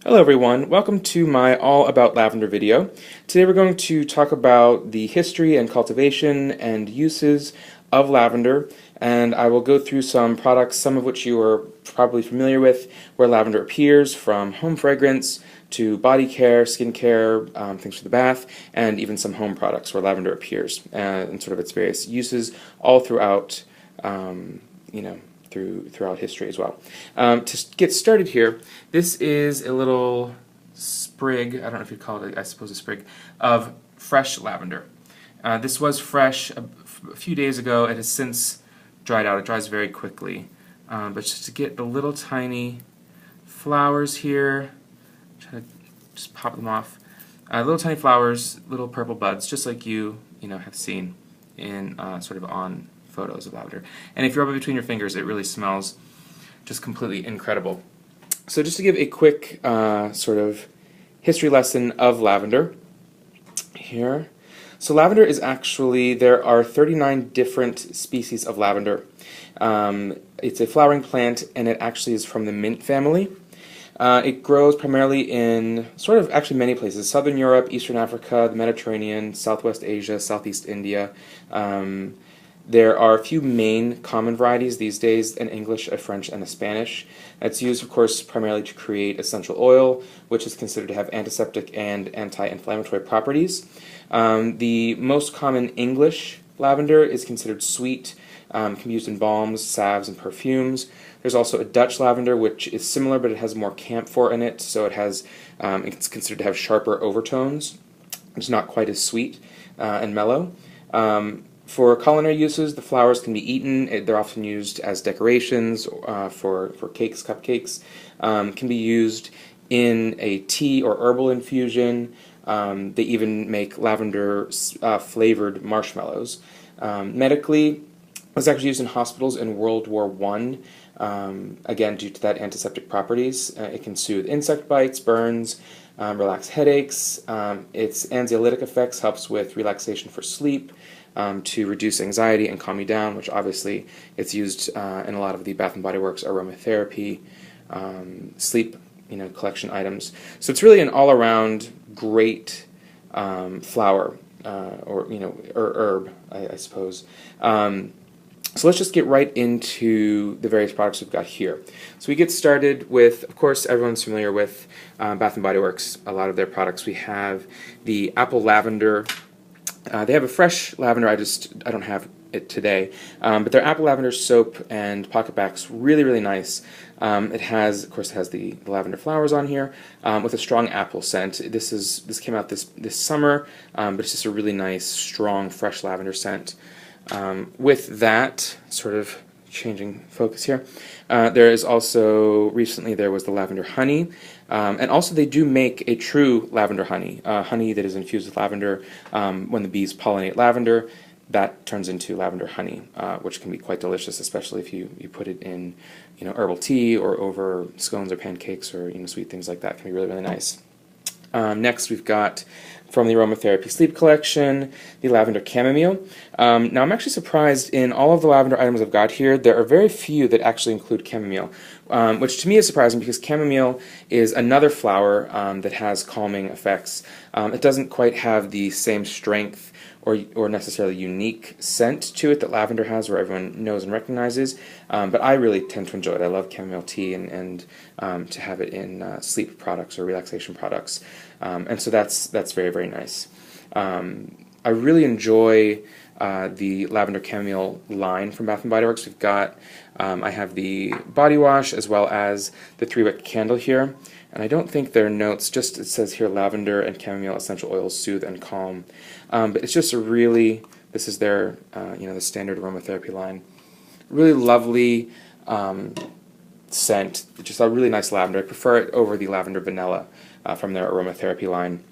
Hello everyone, welcome to my All About Lavender video. Today we're going to talk about the history and cultivation and uses of lavender, and I will go through some products, some of which you are probably familiar with, where lavender appears, from home fragrance to body care, skin care, things for the bath, and even some home products where lavender appears, and sort of its various uses all throughout, throughout history as well. To get started here, this is a little sprig, I don't know if you'd call it, I suppose a sprig, of fresh lavender. This was fresh a few days ago. It has since dried out. It dries very quickly. But just to get the little tiny flowers here, try to just pop them off. Little tiny flowers, little purple buds, just like you have seen in sort of on photos of lavender. And if you rub it between your fingers, it really smells just completely incredible. So just to give a quick sort of history lesson of lavender here. So lavender is actually, there are 39 different species of lavender. It's a flowering plant, and it actually is from the mint family. It grows primarily in sort of actually many places: Southern Europe, Eastern Africa, the Mediterranean, Southwest Asia, Southeast India. There are a few main common varieties these days: an English, a French, and a Spanish. It's used, of course, primarily to create essential oil, which is considered to have antiseptic and anti-inflammatory properties. The most common English lavender is considered sweet, can be used in balms, salves, and perfumes. There's also a Dutch lavender, which is similar, but it has more camphor in it, so it has, it's considered to have sharper overtones. It's not quite as sweet and mellow. For culinary uses, the flowers can be eaten. They're often used as decorations for cakes, cupcakes. Can be used in a tea or herbal infusion. They even make lavender flavored marshmallows. Medically, it was actually used in hospitals in World War I. Again, due to that antiseptic properties. It can soothe insect bites, burns, relax headaches. Its anxiolytic effects helps with relaxation for sleep, to reduce anxiety and calm you down, which obviously it's used in a lot of the Bath & Body Works aromatherapy, sleep collection items. So it's really an all-around great flower, or herb, I suppose. So let's just get right into the various products we've got here. So we get started with, of course, everyone's familiar with Bath & Body Works, a lot of their products. We have the apple lavender. They have a fresh lavender, I don't have it today, but their apple lavender soap and pocket backs, really, really nice. It has, of course, the lavender flowers on here, with a strong apple scent. This came out this summer, but it's just a really nice, strong, fresh lavender scent. With that, sort of changing focus here, there is also, recently there was the lavender honey, and also they do make a true lavender honey, honey that is infused with lavender. When the bees pollinate lavender, that turns into lavender honey, which can be quite delicious, especially if you put it in herbal tea or over scones or pancakes or sweet things like that. It can be really, really nice. Next, we've got, from the Aromatherapy Sleep Collection, the Lavender Chamomile. Now, I'm actually surprised, in all of the lavender items I've got here, there are very few that actually include chamomile, which to me is surprising because chamomile is another flower that has calming effects. It doesn't quite have the same strength or necessarily unique scent to it that lavender has, where everyone knows and recognizes, but I really tend to enjoy it. I love chamomile tea, and to have it in sleep products or relaxation products, and so that's very, very nice. I really enjoy the Lavender Chamomile line from Bath & Body Works. We've got, I have the body wash as well as the 3-wick candle here, and I don't think there are notes, just it says here lavender and chamomile essential oils soothe and calm. But it's just a really, this is their, the standard aromatherapy line. Really lovely scent, just a really nice lavender. I prefer it over the lavender vanilla from their aromatherapy line.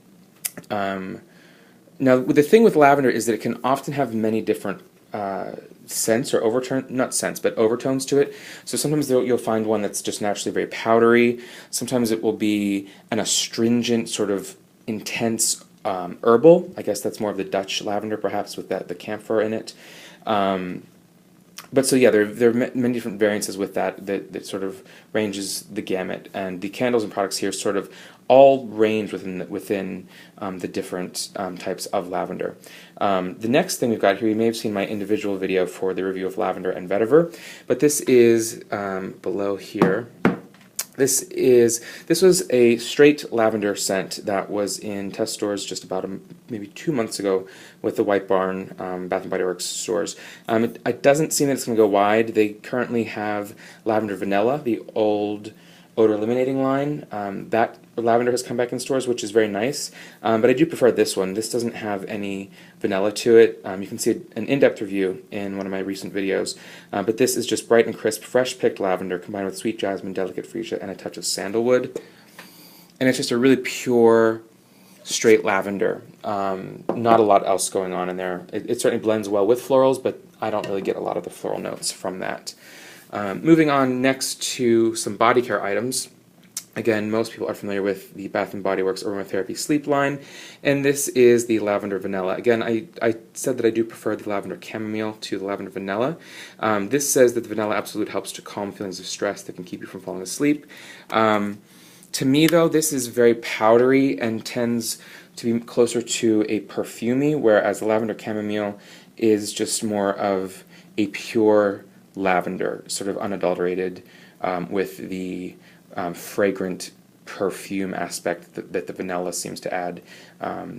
Now, the thing with lavender is that it can often have many different scents or overtones to it. So sometimes you'll find one that's just naturally very powdery. Sometimes it will be an astringent, sort of intense herbal. I guess that's more of the Dutch lavender, perhaps, with the camphor in it. But so yeah, there are many different variances with that sort of ranges the gamut, and the candles and products here sort of all range within the different types of lavender. The next thing we've got here, you may have seen my individual video for the review of lavender and vetiver, but this is below here. This was a straight lavender scent that was in test stores just about maybe 2 months ago with the White Barn Bath & Body Works stores. It doesn't seem that it's going to go wide. They currently have lavender vanilla, the old odor eliminating line. That lavender has come back in stores, which is very nice, but I do prefer this one. This doesn't have any vanilla to it. You can see an in-depth review in one of my recent videos, but this is just bright and crisp, fresh picked lavender combined with sweet jasmine, delicate freesia, and a touch of sandalwood, and it's just a really pure, straight lavender. Not a lot else going on in there. It certainly blends well with florals, but I don't really get a lot of the floral notes from that. Moving on next to some body care items. Again, most people are familiar with the Bath & Body Works Aromatherapy Sleep line, and this is the Lavender Vanilla. Again, I said that I do prefer the Lavender Chamomile to the Lavender Vanilla. This says that the Vanilla Absolute helps to calm feelings of stress that can keep you from falling asleep. To me, though, this is very powdery and tends to be closer to a perfumey, whereas the Lavender Chamomile is just more of a pure lavender, sort of unadulterated, with the fragrant perfume aspect that the vanilla seems to add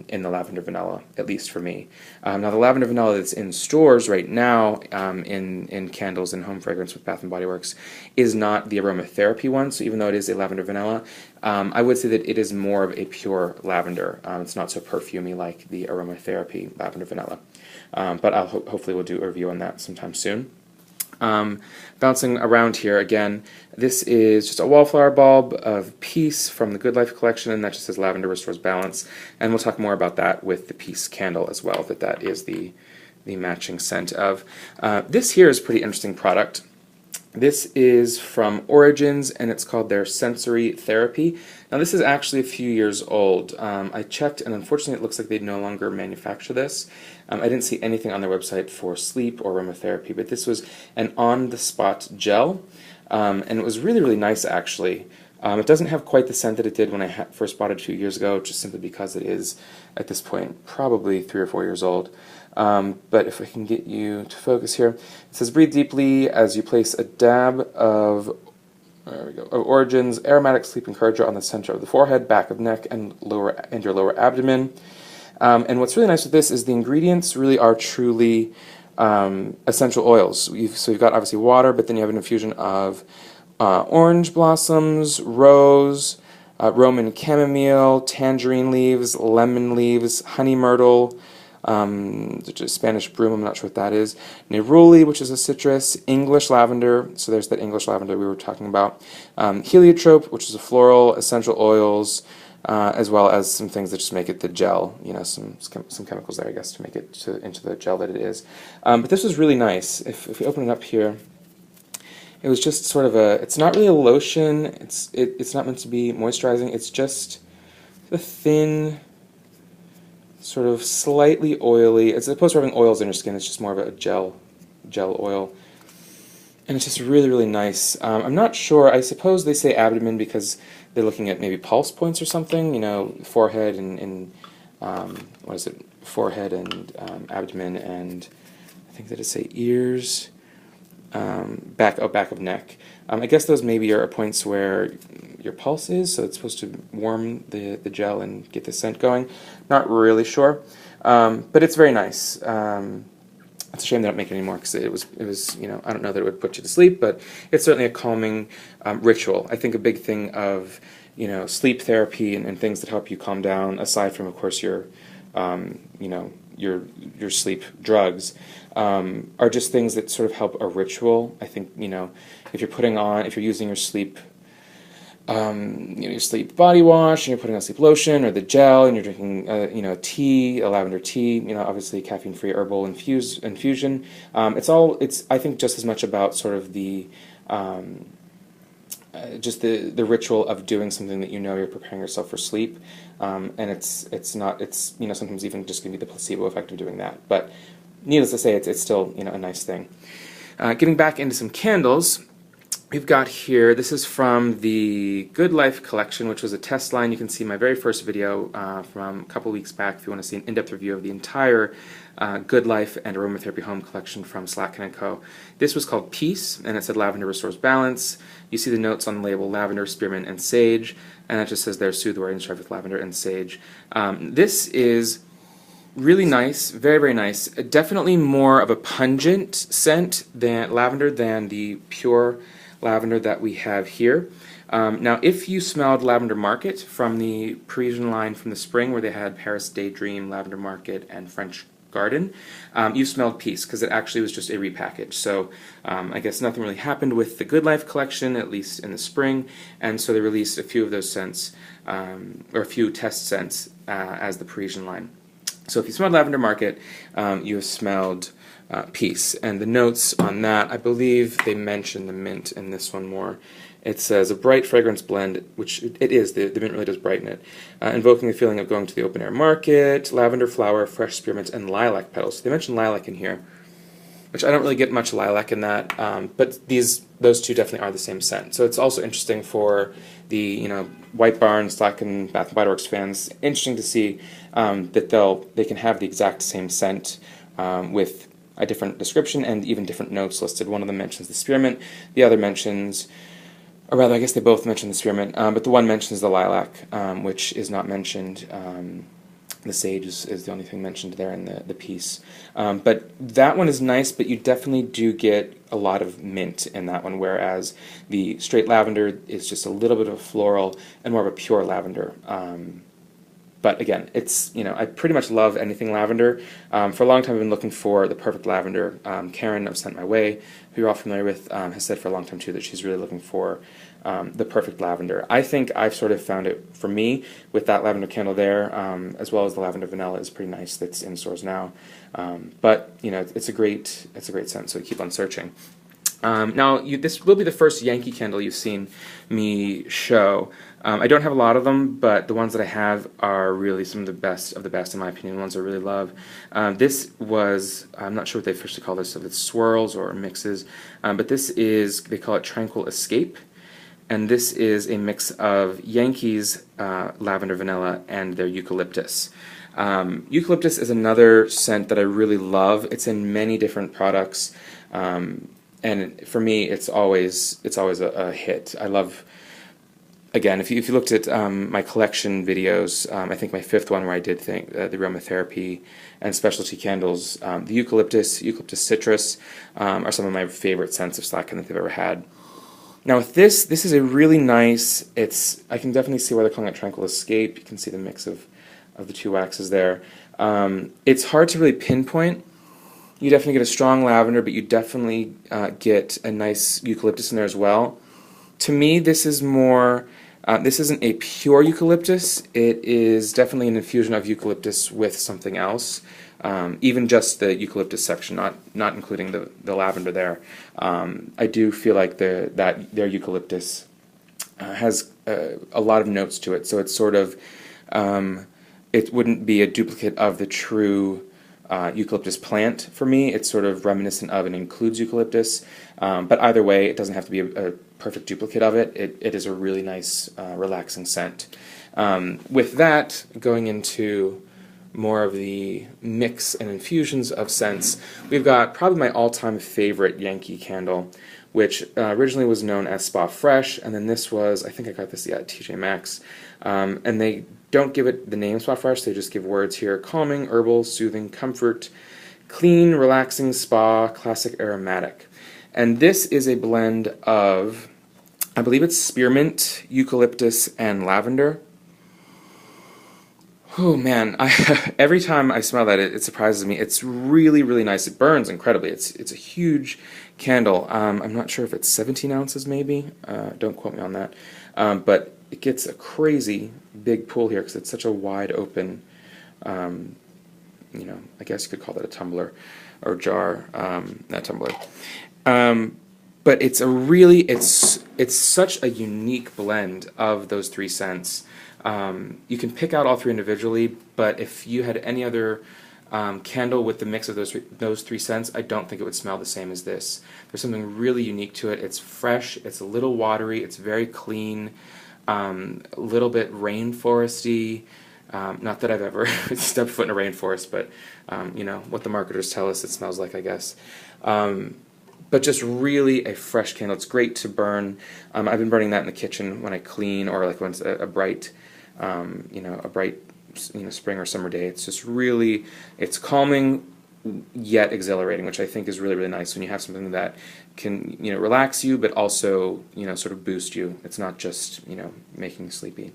in the lavender vanilla, at least for me. Now the lavender vanilla that's in stores right now in candles and home fragrance with Bath & Body Works is not the aromatherapy one, so even though it is a lavender vanilla, I would say that it is more of a pure lavender. It's not so perfumey like the aromatherapy lavender vanilla. But hopefully we'll do a review on that sometime soon. Bouncing around here again, this is just a wallflower bulb of Peace from the Good Life collection, and that just says Lavender Restores Balance, and we'll talk more about that with the Peace candle as well, that is the matching scent of. This here is a pretty interesting product. This is from Origins, and it's called their Sensory Therapy. Now this is actually a few years old. I checked, and unfortunately it looks like they no longer manufacture this. I didn't see anything on their website for sleep or aromatherapy, but this was an on-the-spot gel, and it was really, really nice actually. It doesn't have quite the scent that it did when I first bought it 2 years ago, just simply because it is, at this point, probably 3 or 4 years old. But if I can get you to focus here, it says breathe deeply as you place a dab of, there we go, of Origins Aromatic Sleep Encourager on the center of the forehead, back of neck, and your lower abdomen. And what's really nice with this is the ingredients really are truly essential oils. So you've got obviously water, but then you have an infusion of orange blossoms, rose, Roman chamomile, tangerine leaves, lemon leaves, honey myrtle, Spanish broom, I'm not sure what that is, neroli, which is a citrus, English lavender, so there's that English lavender we were talking about, heliotrope, which is a floral, essential oils, as well as some things that just make it the gel, some chemicals there, I guess, to make it into the gel that it is. But this was really nice. If we open it up here, it was just sort of it's not really a lotion, it's not meant to be moisturizing, it's just a thin, sort of slightly oily, as opposed to having oils in your skin, it's just more of a gel oil. And it's just really, really nice. I'm not sure, I suppose they say abdomen because they're looking at maybe pulse points or something, forehead and what is it, forehead and abdomen, and I think that it say ears, back of neck. I guess those maybe are points where your pulse is, so it's supposed to warm the gel and get the scent going. Not really sure, but it's very nice. It's a shame they don't make it anymore because it was I don't know that it would put you to sleep, but it's certainly a calming ritual. I think a big thing of sleep therapy and things that help you calm down, aside from of course your sleep drugs, are just things that sort of help a ritual. I think if you're using your sleep your sleep body wash, and you're putting on sleep lotion or the gel, and you're drinking a lavender tea, obviously caffeine-free herbal infusion. It's I think just as much about sort of the just the ritual of doing something that you're preparing yourself for sleep, and it's sometimes even just going to be the placebo effect of doing that. But needless to say, it's still a nice thing. Getting back into some candles, we've got here, this is from the Good Life collection, which was a test line. You can see my very first video from a couple weeks back if you want to see an in-depth review of the entire Good Life and Aromatherapy Home collection from Slacken & Co. This was called Peace, and it said Lavender Restores Balance. You see the notes on the label, lavender, spearmint, and sage, and it just says there, soothe, worry, and strive with lavender and sage. This is really nice, very, very nice. Definitely more of a pungent scent than lavender than the pure lavender that we have here. Now, if you smelled Lavender Market from the Parisian line from the spring, where they had Paris Daydream, Lavender Market, and French Garden, you smelled Peace, because it actually was just a repackage. So I guess nothing really happened with the Good Life collection, at least in the spring, and so they released a few of those scents, or a few test scents as the Parisian line. So if you smelled Lavender Market, you have smelled Peace. And the notes on that, I believe they mention the mint in this one more. It says a bright fragrance blend, which it is, the mint really does brighten it, invoking the feeling of going to the open air market, lavender flower, fresh spearmint, and lilac petals. So they mentioned lilac in here, which I don't really get much lilac in that, but those two definitely are the same scent. So it's also interesting for the White Barn, Slacken, Bath & Body Works fans. Interesting to see that they can have the exact same scent with a different description and even different notes listed. One of them mentions the spearmint, the other mentions, or rather I guess they both mention the spearmint, but the one mentions the lilac, which is not mentioned. The sage is the only thing mentioned there in the piece. But that one is nice, but you definitely do get a lot of mint in that one, whereas the straight lavender is just a little bit of floral and more of a pure lavender. But again, it's, I pretty much love anything lavender. For a long time I've been looking for the perfect lavender. Karen of Scent My Way, who you're all familiar with, has said for a long time too that she's really looking for the perfect lavender. I think I've sort of found it for me with that lavender candle there, as well as the lavender vanilla is pretty nice that's in stores now. But it's a great scent, so keep on searching. Now, this will be the first Yankee candle you've seen me show. I don't have a lot of them, but the ones that I have are really some of the best in my opinion, ones I really love. This was, I'm not sure what they officially call this, if it's swirls or mixes, but this is, they call it Tranquil Escape, and this is a mix of Yankee's lavender vanilla and their eucalyptus. Eucalyptus is another scent that I really love. It's in many different products. And for me, it's always a hit. I love, again, if you looked at my collection videos, I think my fifth one where I did the aromatherapy and specialty candles, the eucalyptus citrus are some of my favorite scents of Slacken that they've ever had. Now with this is a really nice, I can definitely see why they're calling it Tranquil Escape. You can see the mix of the two waxes there. It's hard to really pinpoint. You definitely get a strong lavender, but you definitely get a nice eucalyptus in there as well. To me, this is more, this isn't a pure eucalyptus. It is definitely an infusion of eucalyptus with something else. Even just the eucalyptus section, not including the lavender there. I do feel like their eucalyptus has a lot of notes to it, so it's sort of, it wouldn't be a duplicate of the true eucalyptus plant for me. It's sort of reminiscent of and includes eucalyptus, but either way, it doesn't have to be a perfect duplicate of it. It is a really nice, relaxing scent. With that, going into more of the mix and infusions of scents, we've got probably my all-time favorite Yankee candle, which originally was known as Spa Fresh, and then this was, I think I got this at TJ Maxx, and they don't give it the name Spa Fresh, they just give words here: calming, herbal, soothing, comfort, clean, relaxing, spa, classic aromatic. And this is a blend of, I believe it's spearmint, eucalyptus, and lavender. Oh man, every time I smell that, it surprises me. It's really, really nice. It burns incredibly. It's a huge candle. I'm not sure if it's 17 ounces maybe. Don't quote me on that. But it gets a crazy big pull here because it's such a wide open, I guess you could call that a tumbler or jar, not tumbler. But it's a really, it's such a unique blend of those three scents. You can pick out all three individually, but if you had any other candle with the mix of those three scents, I don't think it would smell the same as this. There's something really unique to it. It's fresh, it's a little watery, it's very clean, a little bit rainforesty. Not that I've ever stepped foot in a rainforest, but you know what the marketers tell us it smells like, I guess. But just really a fresh candle. It's great to burn. I've been burning that in the kitchen when I clean, or like when it's a bright, spring or summer day. It's just really, it's calming yet exhilarating, which I think is really, really nice when you have something that can, relax you, but also, sort of boost you. It's not just, making you sleepy.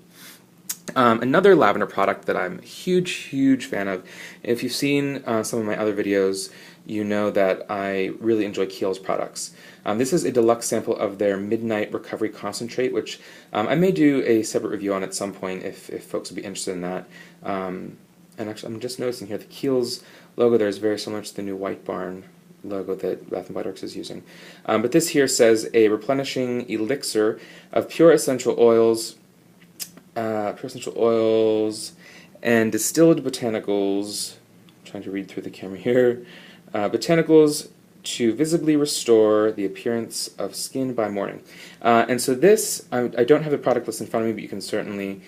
Another lavender product that I'm a huge, huge fan of, if you've seen some of my other videos, you know that I really enjoy Kiehl's products. This is a deluxe sample of their Midnight Recovery Concentrate, which I may do a separate review on at some point if folks would be interested in that. And actually, I'm just noticing here the Kiehl's logo there is very similar to the new White Barn logo that Bath & Body Works is using. But this here says a replenishing elixir of pure essential oils and distilled botanicals. I'm trying to read through the camera here. Botanicals to visibly restore the appearance of skin by morning. And so this, I don't have the product list in front of me, but you can certainly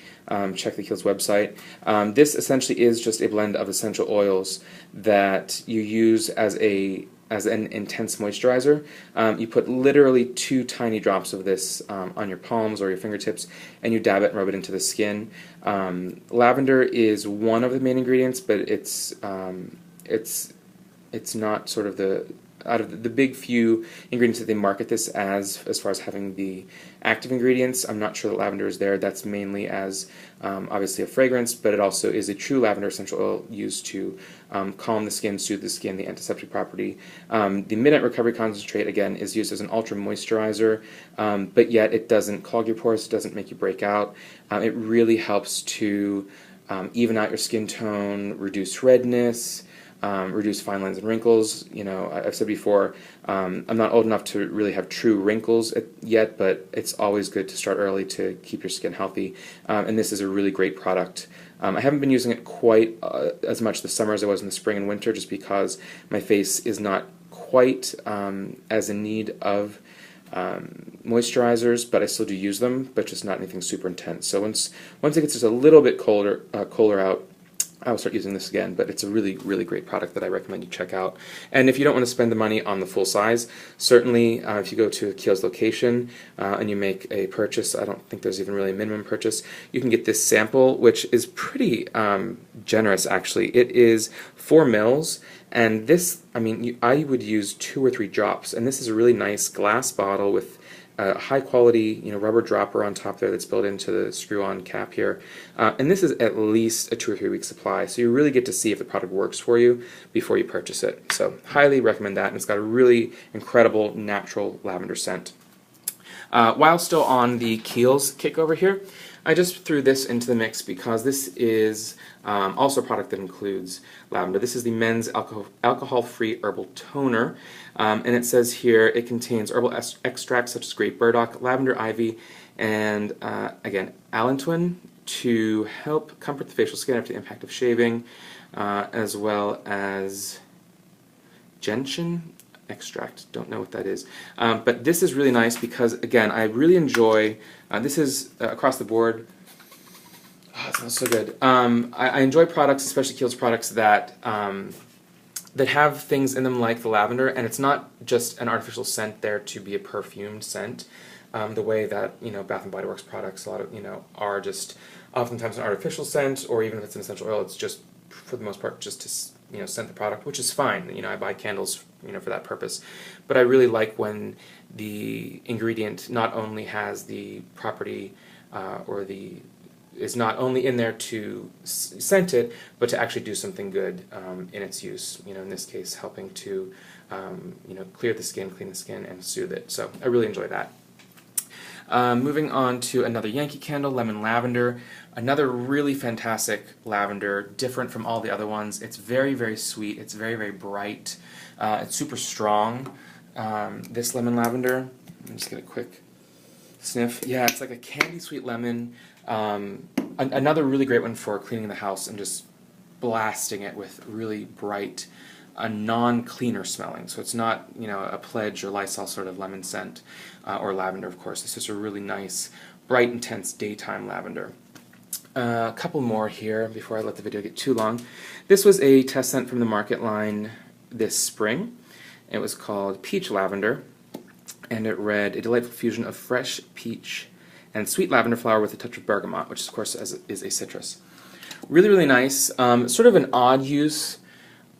check the Kiehl's website. This essentially is just a blend of essential oils that you use as an intense moisturizer. You put literally 2 tiny drops of this on your palms or your fingertips, and you dab it and rub it into the skin. Lavender is one of the main ingredients, but it's not sort of out of the big few ingredients that they market this as far as having the active ingredients. I'm not sure that lavender is there. That's mainly as obviously a fragrance, but it also is a true lavender essential oil used to calm the skin, soothe the skin, the antiseptic property. The Midnight Recovery Concentrate, again, is used as an ultra moisturizer, but yet it doesn't clog your pores, it doesn't make you break out. It really helps to even out your skin tone, reduce redness, reduce fine lines and wrinkles. I've said before, I'm not old enough to really have true wrinkles yet, but it's always good to start early to keep your skin healthy. And this is a really great product. I haven't been using it quite as much this summer as I was in the spring and winter, just because my face is not quite as in need of moisturizers, but I still do use them, but just not anything super intense. So once it gets just a little bit colder out, I will start using this again, but it's a really, really great product that I recommend you check out. And if you don't want to spend the money on the full size, certainly if you go to a Kiehl's location and you make a purchase, I don't think there's even really a minimum purchase, you can get this sample, which is pretty generous actually. It is 4 mils, and this, I would use 2 or 3 drops, and this is a really nice glass bottle with a high quality, rubber dropper on top there that's built into the screw-on cap here. And this is at least a 2 or 3 week supply, so you really get to see if the product works for you before you purchase it. So highly recommend that, and it's got a really incredible natural lavender scent. While still on the Kiehl's kick over here, I just threw this into the mix because this is also a product that includes lavender. This is the men's alcohol-free herbal toner, and it says here it contains herbal extracts such as grape burdock, lavender ivy, and again, allantoin to help comfort the facial skin after the impact of shaving, as well as gentian extract. Don't know what that is. But this is really nice because, again, I really enjoy, this is across the board. Oh, it smells so good. I enjoy products, especially Kiehl's products, that have things in them like the lavender, and it's not just an artificial scent there to be a perfumed scent, the way that Bath & Body Works products, a lot of are just oftentimes an artificial scent, or even if it's an essential oil, it's just for the most part just to scent the product, which is fine. I buy candles for that purpose, but I really like when the ingredient not only has the property is not only in there to scent it, but to actually do something good in its use. In this case, helping to clear the skin, clean the skin, and soothe it. So I really enjoy that. Moving on to another Yankee candle, Lemon Lavender. Another really fantastic lavender, different from all the other ones. It's very, very sweet. It's very, very bright. It's super strong. This Lemon Lavender, let me just get a quick sniff. Yeah, it's like a candy sweet lemon. Another really great one for cleaning the house and just blasting it with really bright, a non-cleaner smelling. So it's not, you know, a Pledge or Lysol sort of lemon scent, or lavender, of course. It's just a really nice, bright, intense daytime lavender. A couple more here before I let the video get too long. This was a test scent from the Market line this spring. It was called Peach Lavender, and it read, a delightful fusion of fresh peach and sweet lavender flower with a touch of bergamot, which of course is a citrus. Really, really nice. Sort of an odd use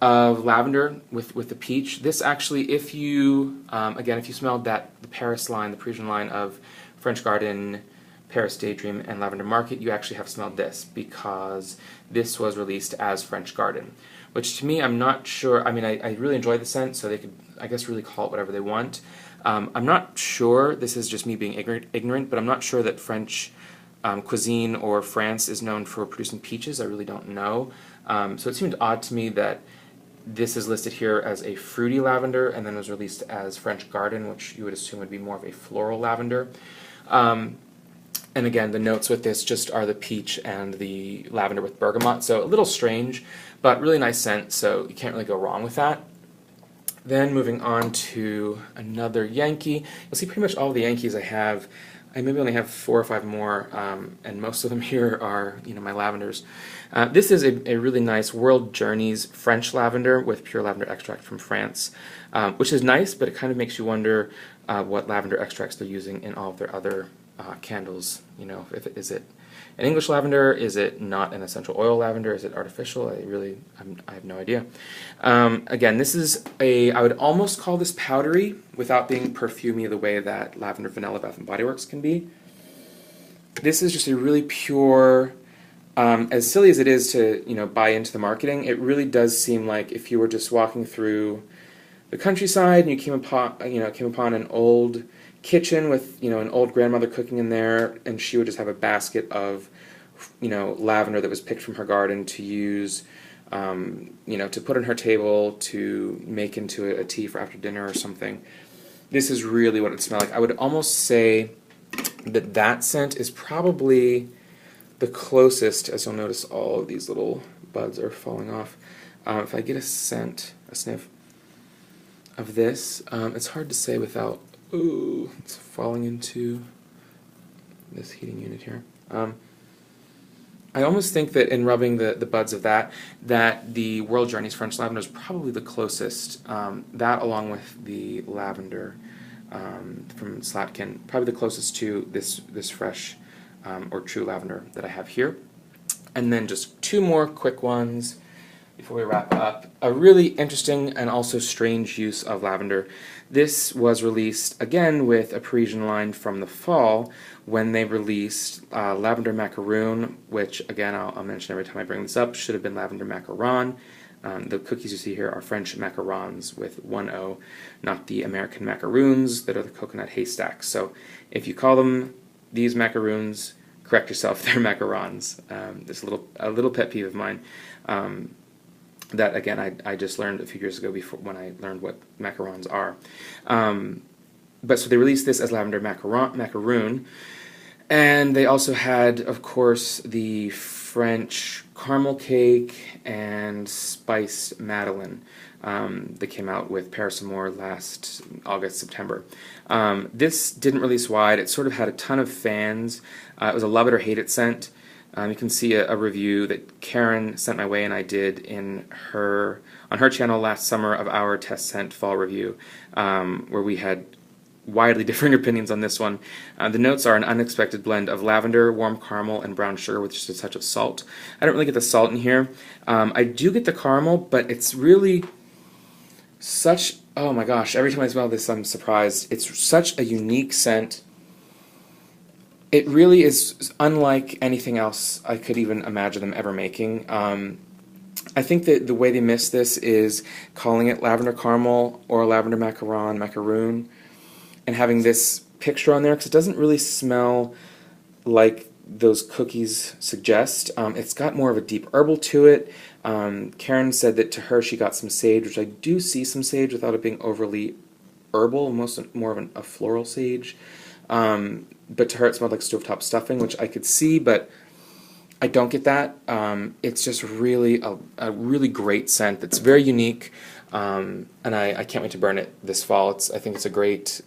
of lavender with the peach. This actually, if you, again, if you smelled the Paris line, the Parisian line of French Garden, Paris Daydream, and Lavender Market, you actually have smelled this, because this was released as French Garden, which to me, I'm not sure, I mean, I really enjoy the scent, so they could, I guess, really call it whatever they want. I'm not sure, this is just me being ignorant, but I'm not sure that French cuisine or France is known for producing peaches. I really don't know. So it seemed odd to me that this is listed here as a fruity lavender and then was released as French Garden, which you would assume would be more of a floral lavender. And again, the notes with this just are the peach and the lavender with bergamot, so a little strange, but really nice scent, so you can't really go wrong with that. Then moving on to another Yankee. You'll see pretty much all the Yankees I have. I maybe only have 4 or 5 more, and most of them here are, you know, my lavenders. This is a really nice World Journeys French lavender with pure lavender extract from France, which is nice, but it kind of makes you wonder what lavender extracts they're using in all of their other candles. You know, is it an English lavender? Is it not an essential oil lavender? Is it artificial? I have no idea. Again, this is I would almost call this powdery without being perfumey the way that Lavender Vanilla Bath & Body Works can be. This is just a really pure, as silly as it is to, you know, buy into the marketing, it really does seem like if you were just walking through the countryside and you came upon an old kitchen with, you know, an old grandmother cooking in there, and she would just have a basket of, you know, lavender that was picked from her garden to use, you know, to put on her table to make into a tea for after dinner or something. This is really what it smells like. I would almost say that that scent is probably the closest, as you'll notice all of these little buds are falling off. If I get a sniff of this, it's hard to say without, ooh, it's falling into this heating unit here. I almost think that in rubbing the buds of that the World Journeys French Lavender is probably the closest. That along with the lavender from Slatkin, probably the closest to this fresh or true lavender that I have here. And then just 2 more quick ones before we wrap up. A really interesting and also strange use of lavender. This was released again with a Parisian line from the fall when they released Lavender Macaroon, which again I'll mention every time I bring this up, should have been Lavender Macaron. The cookies you see here are French macarons with 1 O, not the American macaroons that are the coconut haystacks. So if you call them these macaroons, correct yourself, they're macarons. This is a little pet peeve of mine. That again I just learned a few years ago when I learned what macarons are. But so they released this as Lavender Macaroon, and they also had, of course, the French caramel cake and spiced Madeleine that came out with Paris Amour last August, September. This didn't release wide. It sort of had a ton of fans. It was a love it or hate it scent. You can see a review that Karen sent my way and I did on her channel last summer of our test scent fall review, where we had widely differing opinions on this one. The notes are an unexpected blend of lavender, warm caramel, and brown sugar with just a touch of salt. I don't really get the salt in here. I do get the caramel, but it's really such, oh my gosh, every time I smell this I'm surprised. It's such a unique scent. It really is unlike anything else I could even imagine them ever making. I think that the way they missed this is calling it lavender caramel or lavender macaroon, and having this picture on there, because it doesn't really smell like those cookies suggest. It's got more of a deep herbal to it. Karen said that to her she got some sage, which I do see some sage without it being overly herbal, more of a floral sage. But to her it smelled like stovetop stuffing, which I could see, but I don't get that. It's just really a really great scent that's very unique, and I can't wait to burn it this fall. I think it's a great,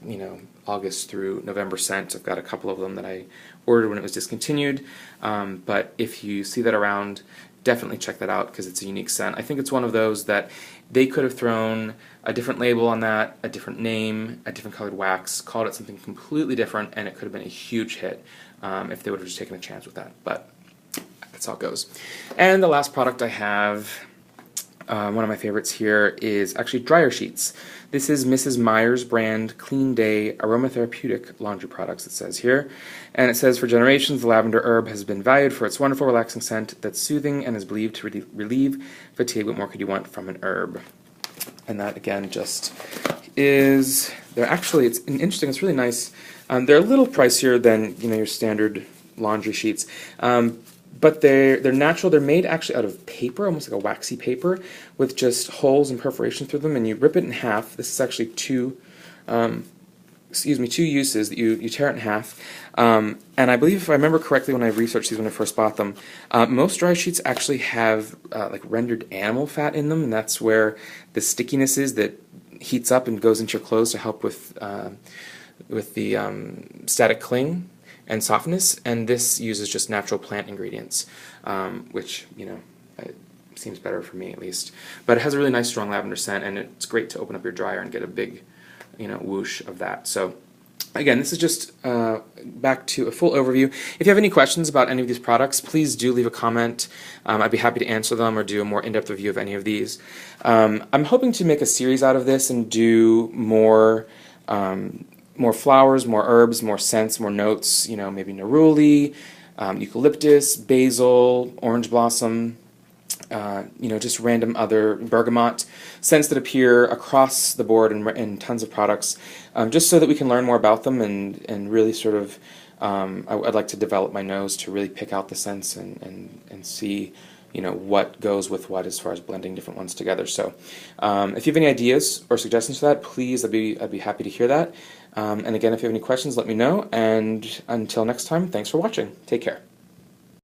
August through November scent. I've got a couple of them that I ordered when it was discontinued, but if you see that around, definitely check that out because it's a unique scent. I think it's one of those that they could have thrown a different label on that, a different name, a different colored wax, called it something completely different, and it could have been a huge hit if they would have just taken a chance with that. But that's how it goes. And the last product I have, one of my favorites here, is actually dryer sheets. This is Mrs. Meyer's brand Clean Day Aromatherapeutic Laundry Products, it says here. And it says, for generations, the lavender herb has been valued for its wonderful relaxing scent that's soothing and is believed to relieve fatigue. What more could you want from an herb? And that, again, just is, it's interesting, it's really nice. They're a little pricier than, your standard laundry sheets. But they're natural. They're made actually out of paper, almost like a waxy paper, with just holes and perforations through them, and you rip it in half. This is actually two uses that you tear it in half. And I believe, if I remember correctly, when I researched these when I first bought them, most dry sheets actually have like rendered animal fat in them, and that's where the stickiness is that heats up and goes into your clothes to help with the static cling and softness, and this uses just natural plant ingredients, which, it seems better for me at least. But it has a really nice strong lavender scent, and it's great to open up your dryer and get a big, whoosh of that. So again, this is just back to a full overview. If you have any questions about any of these products, please do leave a comment. I'd be happy to answer them or do a more in-depth review of any of these. I'm hoping to make a series out of this and do more flowers, more herbs, more scents, more notes, maybe neroli, eucalyptus, basil, orange blossom, just random other bergamot scents that appear across the board in tons of products, just so that we can learn more about them and really sort of, I'd like to develop my nose to really pick out the scents and see what goes with what as far as blending different ones together. So if you have any ideas or suggestions for that, please, I'd be happy to hear that. And again, if you have any questions, let me know. And until next time, thanks for watching. Take care.